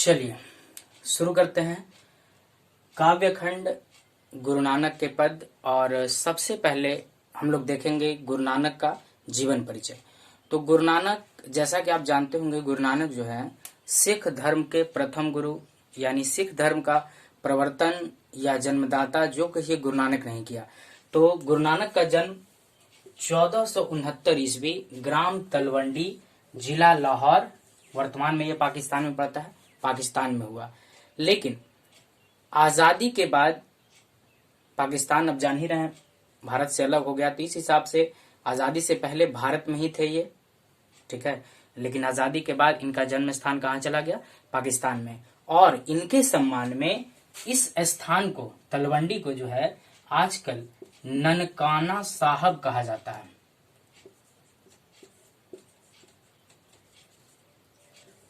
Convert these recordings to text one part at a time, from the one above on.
चलिए शुरू करते हैं। काव्यखंड गुरु नानक के पद। और सबसे पहले हम लोग देखेंगे गुरु नानक का जीवन परिचय। तो गुरु नानक, जैसा कि आप जानते होंगे, गुरु नानक जो है सिख धर्म के प्रथम गुरु, यानी सिख धर्म का प्रवर्तन या जन्मदाता जो कहिए गुरु नानक नहीं किया। तो गुरु नानक का जन्म 1469 ईस्वी ग्राम तलवंडी, जिला लाहौर, वर्तमान में ये पाकिस्तान में पड़ता है, पाकिस्तान में हुआ। लेकिन आजादी के बाद पाकिस्तान, अब जान ही रहे हैं, भारत से अलग हो गया, तो इस हिसाब से आजादी से पहले भारत में ही थे ये, ठीक है। लेकिन आजादी के बाद इनका जन्म स्थान कहाँ चला गया? पाकिस्तान में। और इनके सम्मान में इस स्थान को, तलवंडी को जो है आजकल ननकाना साहब कहा जाता है।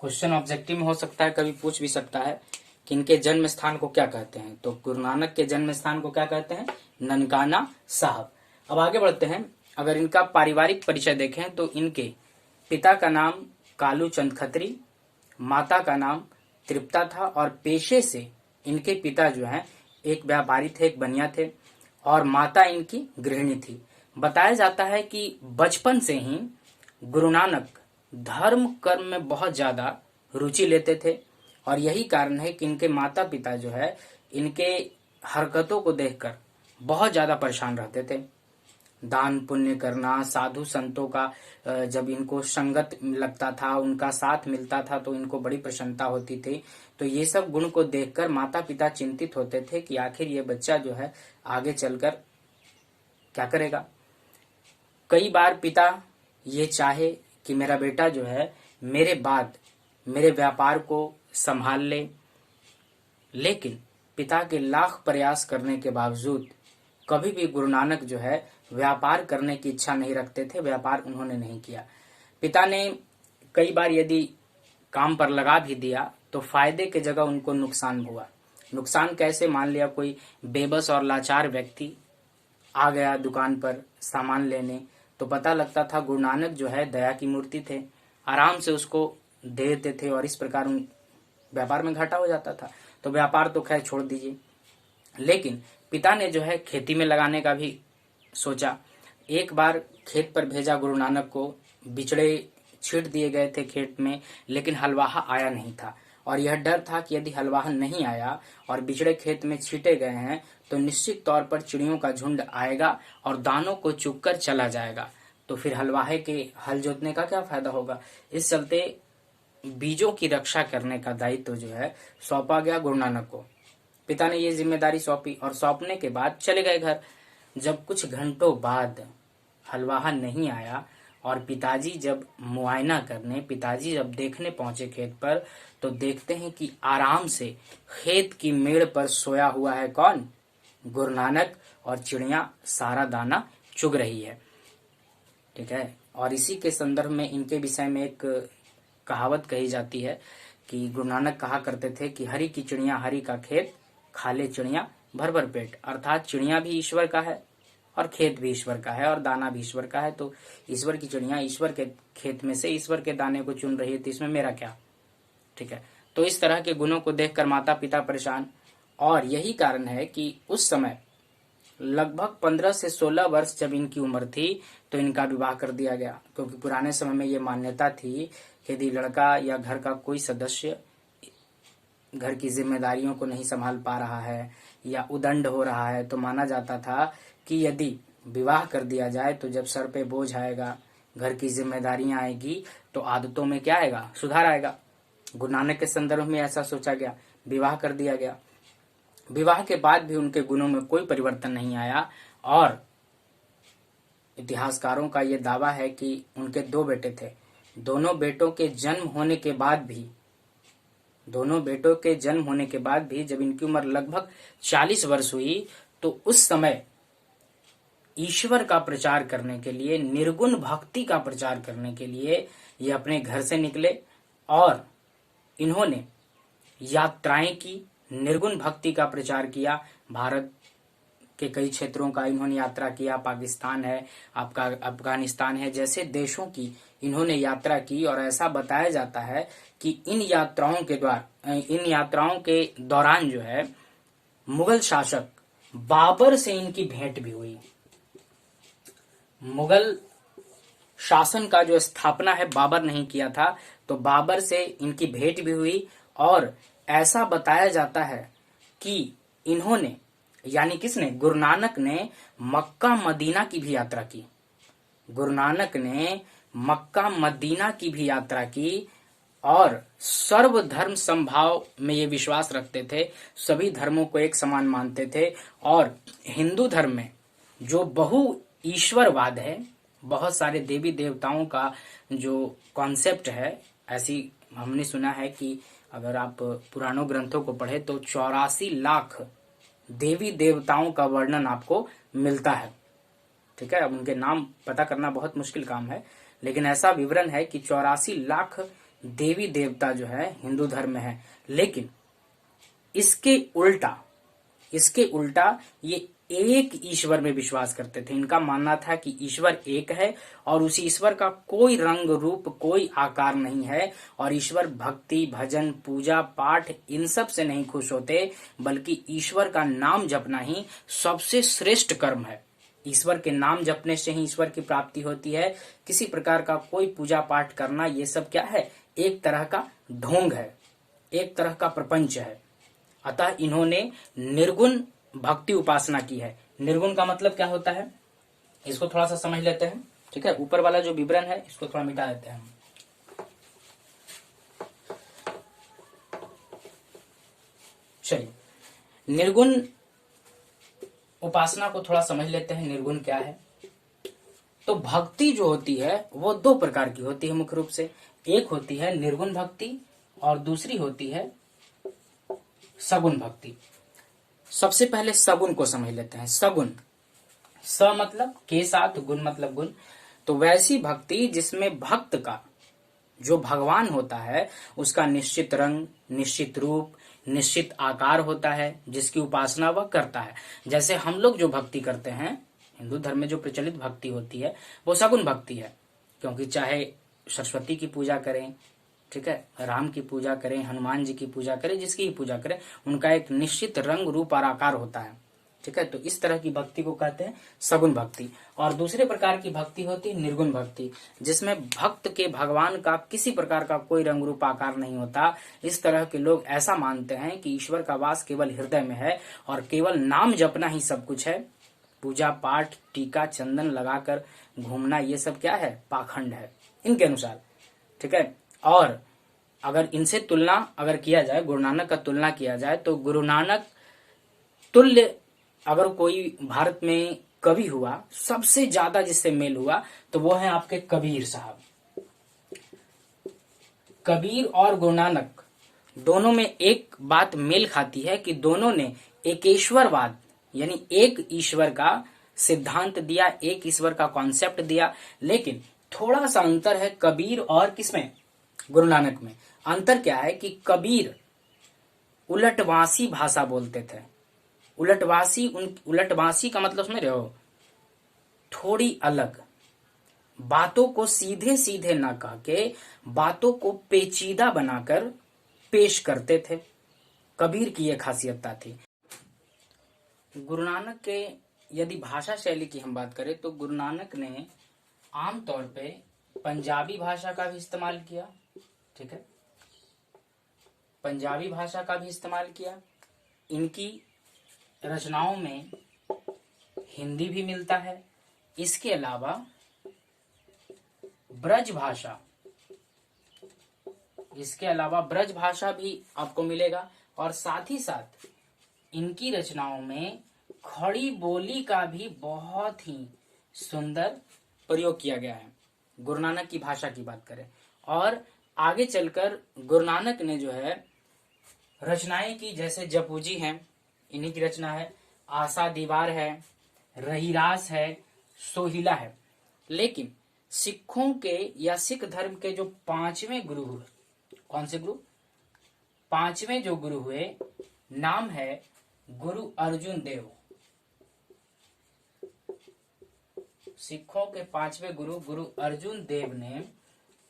क्वेश्चन ऑब्जेक्टिव में हो सकता है, कभी पूछ भी सकता है कि इनके जन्म स्थान को क्या कहते हैं। तो गुरु नानक के जन्म स्थान को क्या कहते हैं? ननकाना साहब। अब आगे बढ़ते हैं। अगर इनका पारिवारिक परिचय देखें तो इनके पिता का नाम कालू चंद खत्री, माता का नाम तृप्ता था, और पेशे से इनके पिता जो हैं एक व्यापारी थे, एक बनिया थे, और माता इनकी गृहिणी थी। बताया जाता है कि बचपन से ही गुरु नानक धर्म कर्म में बहुत ज्यादा रुचि लेते थे, और यही कारण है कि इनके माता पिता जो है इनके हरकतों को देखकर बहुत ज्यादा परेशान रहते थे। दान पुण्य करना, साधु संतों का जब इनको संगत लगता था, उनका साथ मिलता था, तो इनको बड़ी प्रसन्नता होती थी। तो ये सब गुण को देखकर माता पिता चिंतित होते थे कि आखिर ये बच्चा जो है आगे चलकर क्या करेगा। कई बार पिता ये चाहे कि मेरा बेटा जो है मेरे बाद मेरे व्यापार को संभाल ले, लेकिन पिता के लाख प्रयास करने के बावजूद कभी भी गुरु नानक जो है व्यापार करने की इच्छा नहीं रखते थे। व्यापार उन्होंने नहीं किया। पिता ने कई बार यदि काम पर लगा भी दिया तो फायदे के जगह उनको नुकसान हुआ। नुकसान कैसे? मान लिया कोई बेबस और लाचार व्यक्ति आ गया दुकान पर सामान लेने, तो पता लगता था गुरु नानक जो है दया की मूर्ति थे, आराम से उसको दे देते थे, और इस प्रकार व्यापार में घाटा हो जाता था। तो व्यापार तो खैर छोड़ दीजिए, लेकिन पिता ने जो है खेती में लगाने का भी सोचा। एक बार खेत पर भेजा गुरु नानक को, बिचड़े छींट दिए गए थे खेत में, लेकिन हलवाहा आया नहीं था, और यह डर था कि यदि हलवाहा नहीं आया और बिचड़े खेत में छींटे गए हैं तो निश्चित तौर पर चिड़ियों का झुंड आएगा और दानों को चुगकर चला जाएगा, तो फिर हलवाहे के हल जोतने का क्या फायदा होगा। इस चलते बीजों की रक्षा करने का दायित्व जो है सौंपा गया गुरु नानक को। पिता ने ये जिम्मेदारी सौंपी, और सौंपने के बाद चले गए घर। जब कुछ घंटों बाद हलवाहा नहीं आया और पिताजी जब मुआयना करने, पिताजी जब देखने पहुंचे खेत पर, तो देखते हैं कि आराम से खेत की मेड़ पर सोया हुआ है कौन? गुरु नानक, और चिड़िया सारा दाना चुग रही है, ठीक है। और इसी के संदर्भ में इनके विषय में एक कहावत कही जाती है कि गुरु नानक कहा करते थे कि हरि की चिड़िया हरि का खेत, खा ले चिड़िया भर भर पेट। अर्थात चिड़िया भी ईश्वर का है, और खेत भी ईश्वर का है, और दाना भी ईश्वर का है। तो ईश्वर की चिड़िया ईश्वर के खेत में से ईश्वर के दाने को चुन रही है, तो इसमें मेरा क्या, ठीक है। तो इस तरह के गुणों को देखकर माता पिता परेशान, और यही कारण है कि उस समय लगभग 15 से 16 वर्ष जब इनकी उम्र थी तो इनका विवाह कर दिया गया, क्योंकि पुराने समय में ये मान्यता थी कि यदि लड़का या घर का कोई सदस्य घर की जिम्मेदारियों को नहीं संभाल पा रहा है या उदंड हो रहा है, तो माना जाता था कि यदि विवाह कर दिया जाए तो जब सर पे बोझ आएगा, घर की जिम्मेदारियां आएगी, तो आदतों में क्या आएगा? सुधार आएगा। गुरु नानक के संदर्भ में ऐसा सोचा गया, विवाह कर दिया गया। विवाह के बाद भी उनके गुणों में कोई परिवर्तन नहीं आया, और इतिहासकारों का यह दावा है कि उनके 2 बेटे थे। दोनों बेटों के जन्म होने के बाद भी जब इनकी उम्र लगभग 40 वर्ष हुई, तो उस समय ईश्वर का प्रचार करने के लिए, निर्गुण भक्ति का प्रचार करने के लिए ये अपने घर से निकले, और इन्होंने यात्राएं की, निर्गुण भक्ति का प्रचार किया। भारत के कई क्षेत्रों का इन्होंने यात्रा किया। पाकिस्तान है, आपका अफगानिस्तान है, जैसे देशों की इन्होंने यात्रा की। और ऐसा बताया जाता है कि इन यात्राओं के दौरान जो है मुगल शासक बाबर से इनकी भेंट भी हुई। मुगल शासन का जो स्थापना है बाबर नहीं किया था, तो बाबर से इनकी भेंट भी हुई। और ऐसा बताया जाता है कि इन्होंने, यानी किसने, गुरु नानक ने मक्का मदीना की भी यात्रा की। गुरु नानक ने मक्का मदीना की भी यात्रा की और सर्वधर्म समभाव में ये विश्वास रखते थे, सभी धर्मों को एक समान मानते थे। और हिंदू धर्म में जो बहु ईश्वरवाद है, बहुत सारे देवी देवताओं का जो कॉन्सेप्ट है, ऐसी हमने सुना है कि अगर आप पुराणों ग्रंथों को पढ़े तो 84 लाख देवी देवताओं का वर्णन आपको मिलता है। ठीक है, अब उनके नाम पता करना बहुत मुश्किल काम है, लेकिन ऐसा विवरण है कि 84 लाख देवी देवता जो है हिंदू धर्म में है। लेकिन इसके उल्टा ये एक ईश्वर में विश्वास करते थे। इनका मानना था कि ईश्वर एक है और उसी ईश्वर का कोई रंग रूप, कोई आकार नहीं है। और ईश्वर भक्ति, भजन, पूजा पाठ इन सब से नहीं खुश होते, बल्कि ईश्वर का नाम जपना ही सबसे श्रेष्ठ कर्म है। ईश्वर के नाम जपने से ही ईश्वर की प्राप्ति होती है। किसी प्रकार का कोई पूजा पाठ करना, ये सब क्या है, एक तरह का ढोंग है, एक तरह का प्रपंच है। अतः इन्होंने निर्गुण भक्ति उपासना की है। निर्गुण का मतलब क्या होता है, इसको थोड़ा सा समझ लेते हैं। ठीक है, ऊपर वाला जो विवरण है इसको थोड़ा मिटा देते हैं हम। चलिए, निर्गुण उपासना को थोड़ा समझ लेते हैं। निर्गुण क्या है? तो भक्ति जो होती है वो दो प्रकार की होती है मुख्य रूप से। एक होती है निर्गुण भक्ति और दूसरी होती है सगुण भक्ति। सबसे पहले सगुण को समझ लेते हैं। सगुण, स मतलब के साथ, गुण मतलब गुण। तो वैसी भक्ति जिसमें भक्त का जो भगवान होता है उसका निश्चित रंग, निश्चित रूप, निश्चित आकार होता है, जिसकी उपासना वह करता है। जैसे हम लोग जो भक्ति करते हैं, हिंदू धर्म में जो प्रचलित भक्ति होती है वो सगुण भक्ति है। क्योंकि चाहे सरस्वती की पूजा करें, ठीक है, राम की पूजा करें, हनुमान जी की पूजा करें, जिसकी ही पूजा करें, उनका एक निश्चित रंग रूप और आकार होता है। ठीक है, तो इस तरह की भक्ति को कहते हैं सगुण भक्ति। और दूसरे प्रकार की भक्ति होती है निर्गुण भक्ति, जिसमें भक्त के भगवान का किसी प्रकार का कोई रंग रूप आकार नहीं होता। इस तरह के लोग ऐसा मानते हैं कि ईश्वर का वास केवल हृदय में है और केवल नाम जपना ही सब कुछ है। पूजा पाठ, टीका चंदन लगाकर घूमना, ये सब क्या है, पाखंड है इनके अनुसार। ठीक है, और अगर इनसे तुलना अगर किया जाए, गुरु नानक का तुलना किया जाए, तो गुरु नानक तुल्य अगर कोई भारत में कवि हुआ, सबसे ज्यादा जिससे मेल हुआ, तो वो है आपके कबीर साहब। कबीर और गुरु नानक दोनों में एक बात मेल खाती है कि दोनों ने एकेश्वरवाद यानी एक ईश्वर का सिद्धांत दिया, एक ईश्वर का कॉन्सेप्ट दिया। लेकिन थोड़ा सा अंतर है कबीर और किसमें, गुरु नानक में। अंतर क्या है कि कबीर उलटवासी भाषा बोलते थे। उलटवासी का मतलब समझ रहे हो, थोड़ी अलग, बातों को सीधे सीधे ना कह के बातों को पेचीदा बनाकर पेश करते थे। कबीर की यह खासियतता थी। गुरु नानक के यदि भाषा शैली की हम बात करें तो गुरु नानक ने आमतौर पे पंजाबी भाषा का भी इस्तेमाल किया। ठीक है, पंजाबी भाषा का भी इस्तेमाल किया। इनकी रचनाओं में हिंदी भी मिलता है। इसके अलावा ब्रज भाषा भी आपको मिलेगा। और साथ ही साथ इनकी रचनाओं में खड़ी बोली का भी बहुत ही सुंदर प्रयोग किया गया है। गुरु नानक की भाषा की बात करें, और आगे चलकर गुरु नानक ने जो है रचनाएं की, जैसे जपूजी हैं, इन्हीं की रचना है, आशा दीवार है, रहीरास है, सोहिला है। लेकिन सिखों के या सिख धर्म के जो पांचवें गुरु हुए, कौन से गुरु, पांचवें जो गुरु हुए, नाम है गुरु अर्जुन देव। सिखों के पांचवें गुरु गुरु अर्जुन देव ने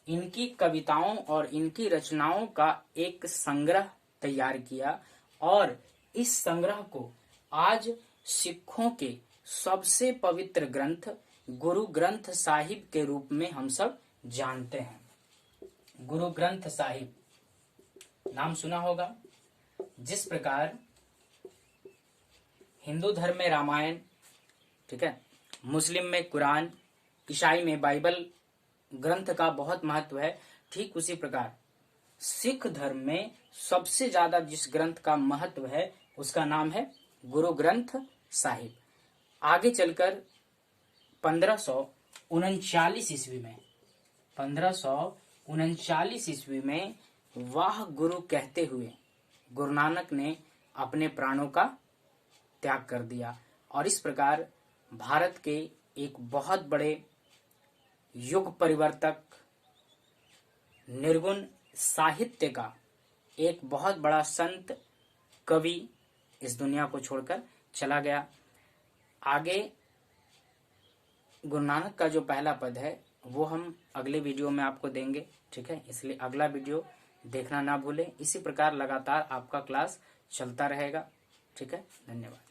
इनकी कविताओं और इनकी रचनाओं का एक संग्रह तैयार किया और इस संग्रह को आज सिखों के सबसे पवित्र ग्रंथ गुरु ग्रंथ साहिब के रूप में हम सब जानते हैं। गुरु ग्रंथ साहिब नाम सुना होगा। जिस प्रकार हिंदू धर्म में रामायण, ठीक है, मुस्लिम में कुरान, ईसाई में बाइबल ग्रंथ का बहुत महत्व है, ठीक उसी प्रकार सिख धर्म में सबसे ज्यादा जिस ग्रंथ का महत्व है उसका नाम है गुरु ग्रंथ साहिब। आगे चलकर 1539 ईस्वी में वाह गुरु कहते हुए गुरु नानक ने अपने प्राणों का त्याग कर दिया और इस प्रकार भारत के एक बहुत बड़े युग परिवर्तक, निर्गुण साहित्य का एक बहुत बड़ा संत कवि इस दुनिया को छोड़कर चला गया। आगे गुरु नानक का जो पहला पद है वो हम अगले वीडियो में आपको देंगे, ठीक है, इसलिए अगला वीडियो देखना ना भूलें। इसी प्रकार लगातार आपका क्लास चलता रहेगा, ठीक है। धन्यवाद।